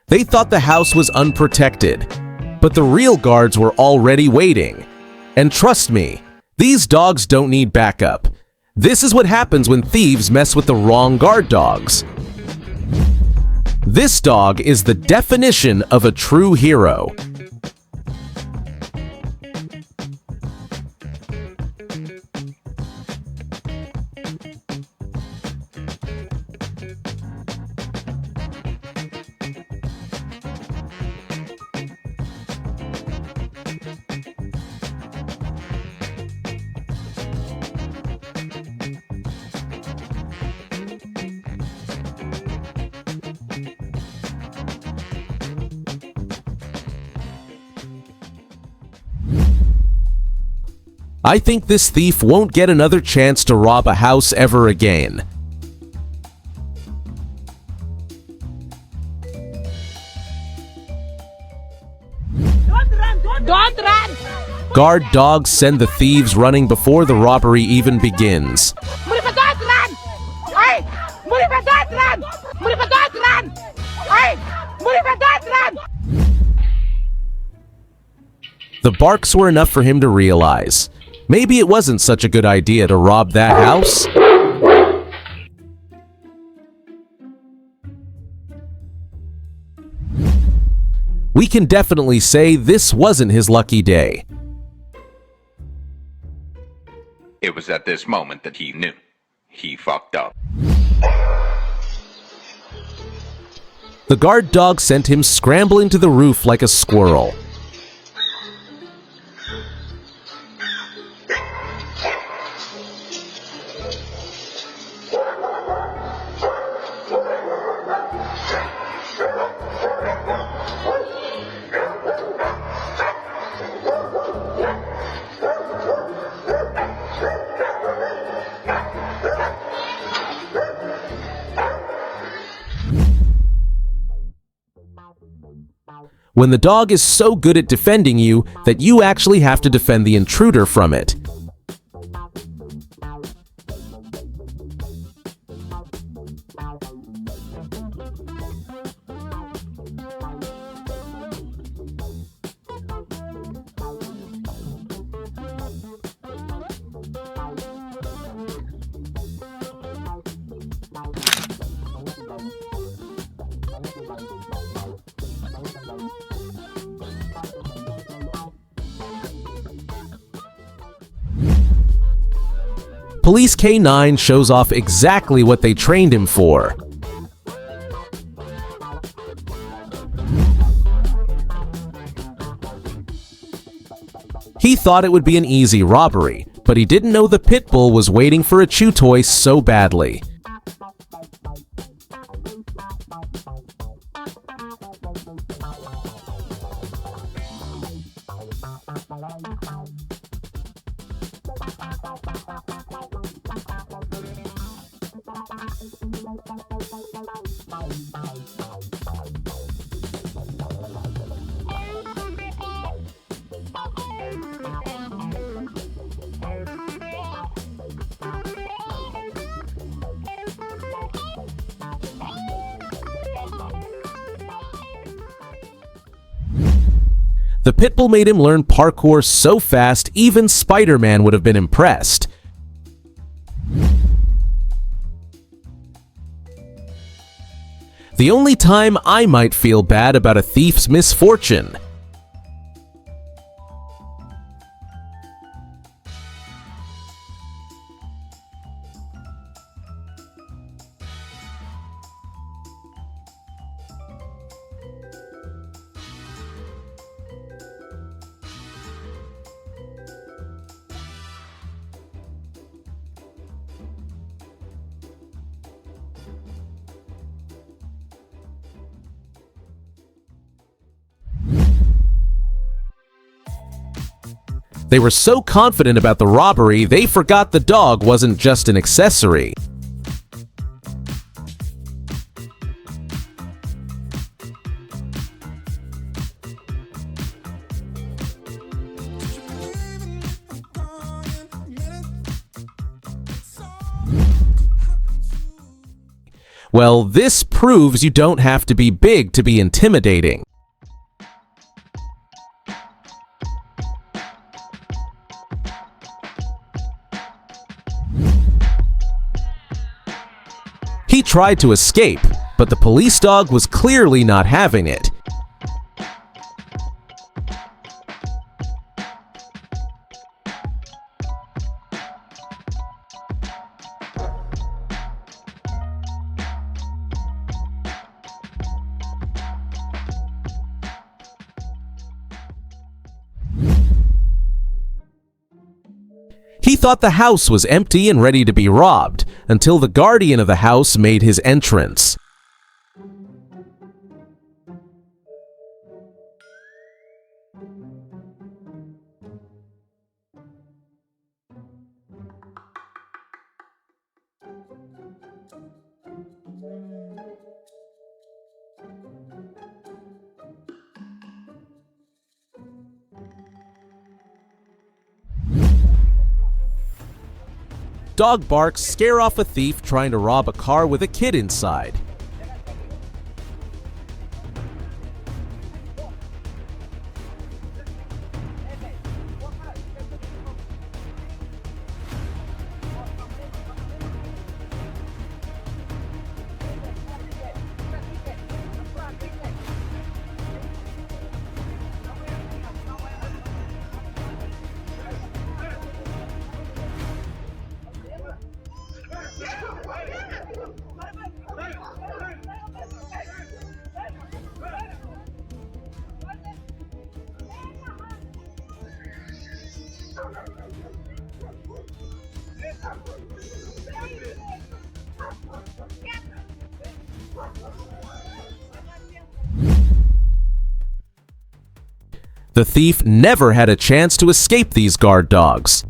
They thought the house was unprotected, but the real guards were already waiting. And trust me, these dogs don't need backup. This is what happens when thieves mess with the wrong guard dogs. This dog is the definition of a true hero. I think this thief won't get another chance to rob a house ever again. Don't run! Guard dogs send the thieves running before the robbery even begins. Don't run! Hey! Don't run! Don't run! Hey! Don't run! The barks were enough for him to realize maybe it wasn't such a good idea to rob that house. We can definitely say this wasn't his lucky day. It was at this moment that he knew. He fucked up. The guard dog sent him scrambling to the roof like a squirrel. When the dog is so good at defending you that you actually have to defend the intruder from it. Police K9 shows off exactly what they trained him for. He thought it would be an easy robbery, but he didn't know the pit bull was waiting for a chew toy so badly. The pit bull made him learn parkour so fast, even Spider-Man would have been impressed. The only time I might feel bad about a thief's misfortune. They were so confident about the robbery, they forgot the dog wasn't just an accessory. Well, this proves you don't have to be big to be intimidating. He tried to escape, but the police dog was clearly not having it. He thought the house was empty and ready to be robbed, until the guardian of the house made his entrance. Dog barks scare off a thief trying to rob a car with a kid inside. The thief never had a chance to escape these guard dogs.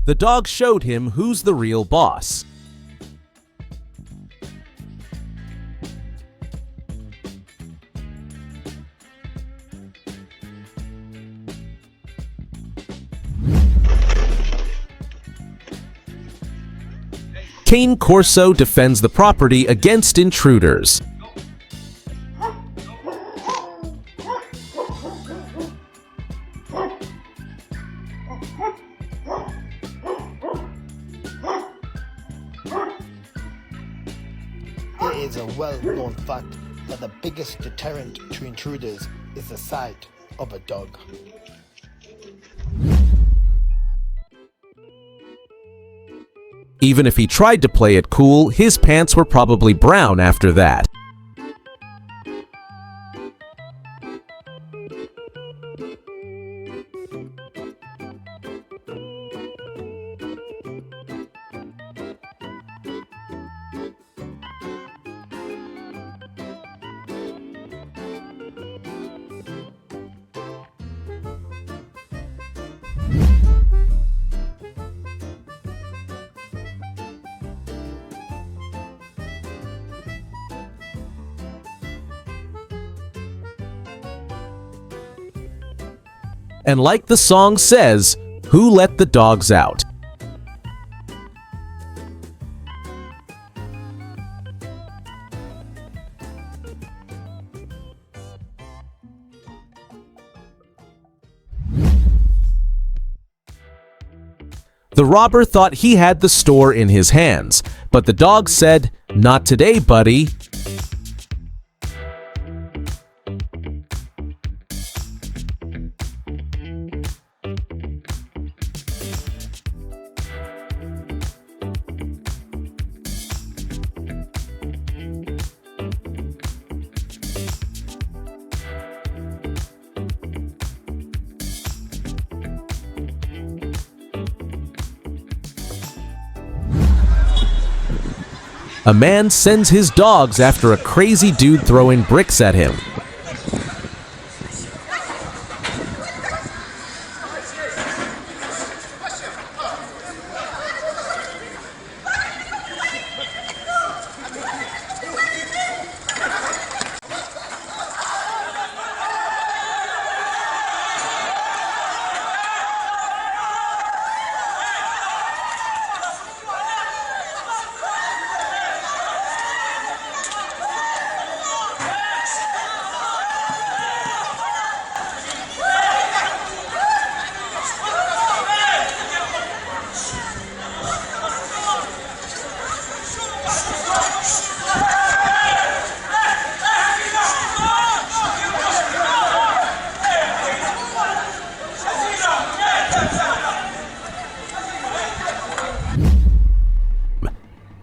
The dog showed him who's the real boss. Cane Corso defends the property against intruders. It is a well-known fact that the biggest deterrent to intruders is the sight of a dog. Even if he tried to play it cool, his pants were probably brown after that. And like the song says, who let the dogs out? The robber thought he had the store in his hands, but the dog said, "Not today, buddy." A man sends his dogs after a crazy dude throwing bricks at him.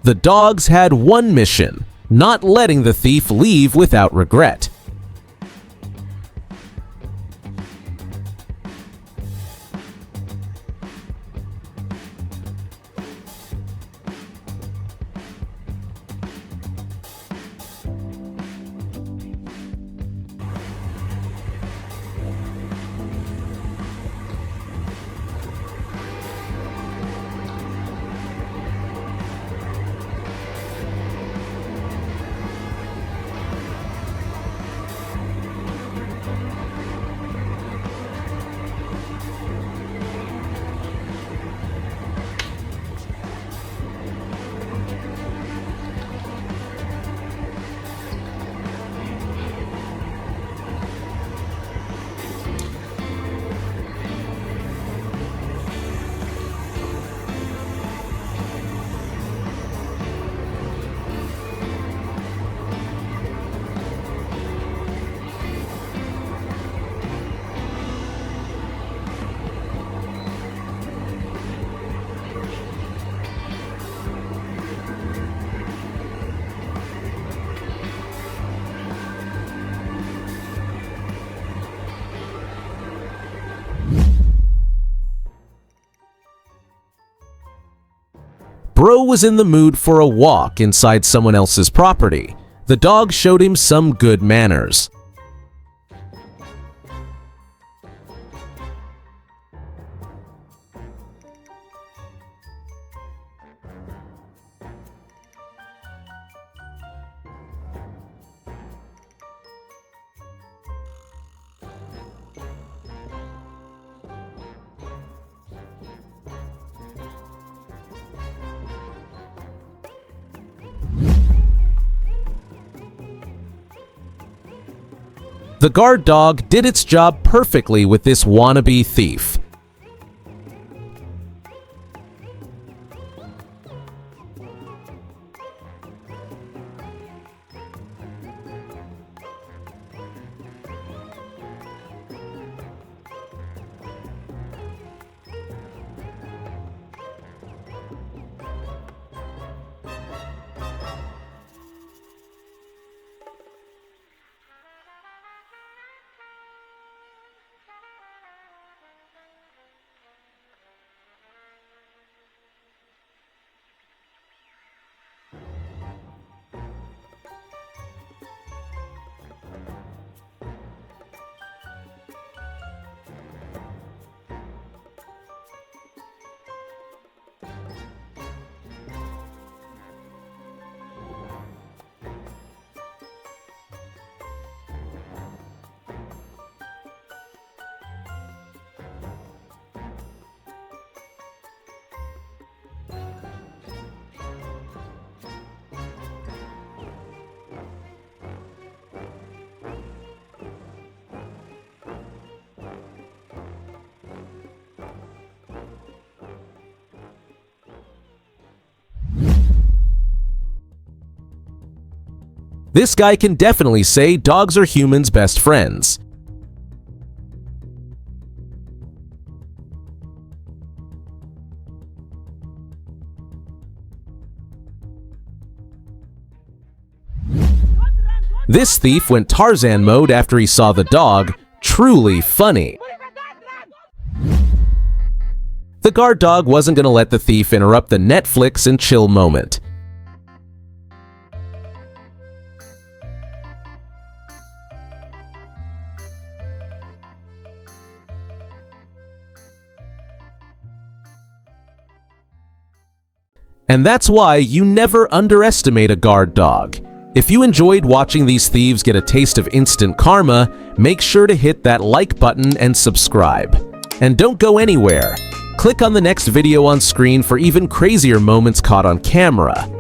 The dogs had one mission: not letting the thief leave without regret. Bro was in the mood for a walk inside someone else's property. The dog showed him some good manners. The guard dog did its job perfectly with this wannabe thief. This guy can definitely say dogs are humans' best friends. This thief went Tarzan mode after he saw the dog. Truly funny. The guard dog wasn't going to let the thief interrupt the Netflix and chill moment. And that's why you never underestimate a guard dog. If you enjoyed watching these thieves get a taste of instant karma, make sure to hit that like button and subscribe. And don't go anywhere. Click on the next video on screen for even crazier moments caught on camera.